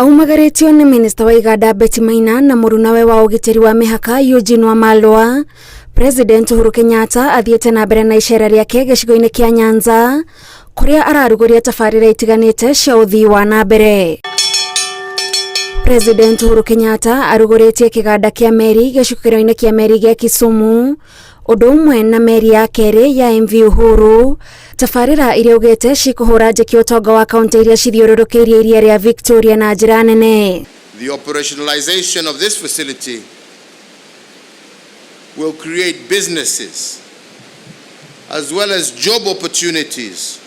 Aumagaretio ni Minister wa Iganda Beti Maina na murunawe wa ugitiri wa mihaka Eugene wa Malwa. President Uhuru Kenyatta athiete na mbere na icera riake gicigo-ini kia Nyanza kuria ararugũria tabarĩra itiganĩte cia ũthii wa na mbere. President Uhuru Kenyatta arugũrĩtie kĩganda kia meri gĩcukĩro-inĩ kia meri gĩa Kisumu ũndũ ũmwe na meri ya kerĩ ya MV Uhuru, tabarĩra iria ugĩte cikũhũra njeki ũtonga wa kaunti iria cithiũrũrũkĩirie iria rĩa Victoria na njĩra nene. The operationalization of this facility will create businesses as well as job opportunities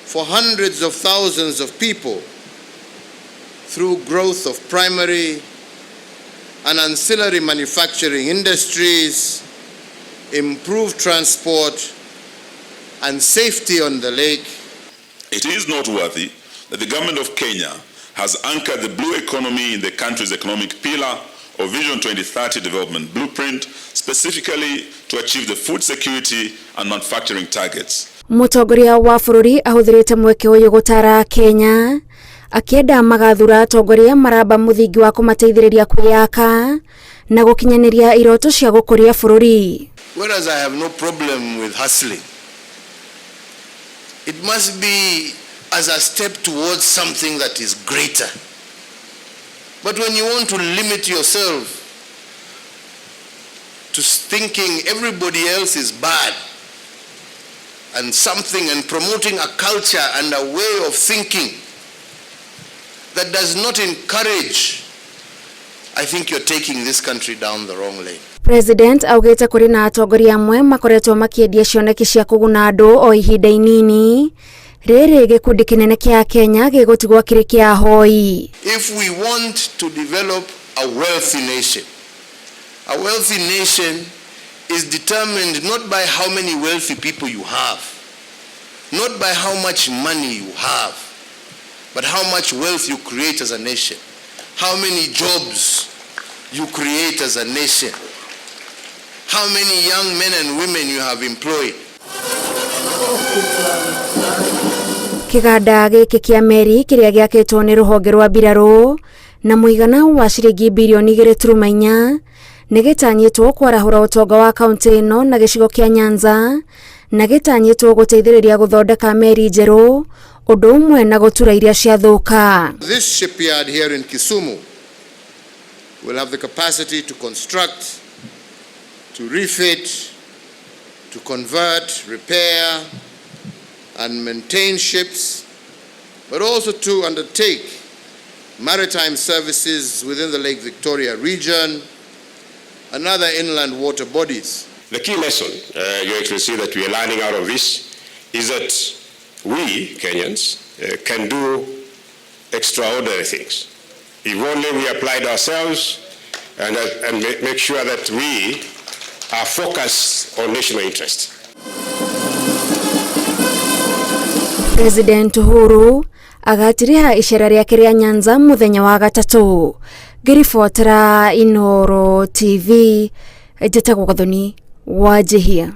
for hundreds of thousands of people through growth of primary and ancillary manufacturing industries, improved transport and safety on the lake. It is noteworthy that the government of Kenya has anchored the blue economy in the country's economic pillar of Vision 2030 development blueprint, specifically to achieve the food security and manufacturing targets. Mũtongoria wa bũrũri ahũthĩrĩte mweke ũyũ gũtara Kenya akienda magathura atongoria maramba mũthingi wa kũmateithĩrĩria kwĩyaka na gũkinyanĩria iroto cia gũkũria bũrũri. Whereas I have no problem with hustling, it must be as a step towards something that is greater. But when you want to limit yourself to thinking everybody else is bad and something, and promoting a culture and a way of thinking that does not encourage, I think you're taking this country down the wrong lane. President augĩte kũrĩ na atongoria amwe makoretwo makĩendia cioneki cia kũguna andũ o ihinda inini. Rĩrĩ gĩkundi kĩnene kĩa Kenya gĩgũtigwo kĩrĩ kĩa ahoi. If we want to develop a wealthy nation is determined not by how many wealthy people you have, not by how much money you have, but how much wealth you create as a nation, how many jobs you create as a nation, how many young men and women you have employed. Kĩganda gĩkĩ kĩa meri kĩrĩa gĩakĩtwo nĩ rũhonge rwa mbirarũ na mũigana wa ciringi bilioni 2.4 nĩ gĩtanyĩtwo kwarahũra ũtonga wa kaunti ĩno na gĩcigo kĩa Nyanza na gĩtanyĩtwo gũteithĩrĩria gũthondeka meri njerũ ũndũ ũmwe na gũtura iria ciathũka. This shipyard here in Kisumu will have the capacity to construct, to refit, to convert, repair and maintain ships, but also to undertake maritime services within the Lake Victoria region and other inland water bodies. The key lesson, Your Excellency, that we are learning out of this is that we, Kenyans, can do extraordinary things. If only we applied ourselves and make sure that we are focused on national interest. President Uhuru agatiriha icera rĩake rĩa Nyanza mũthenya wa gatatũ. Ngĩribotera Inooro TV, njĩtagwo Gathoni Wanjihia.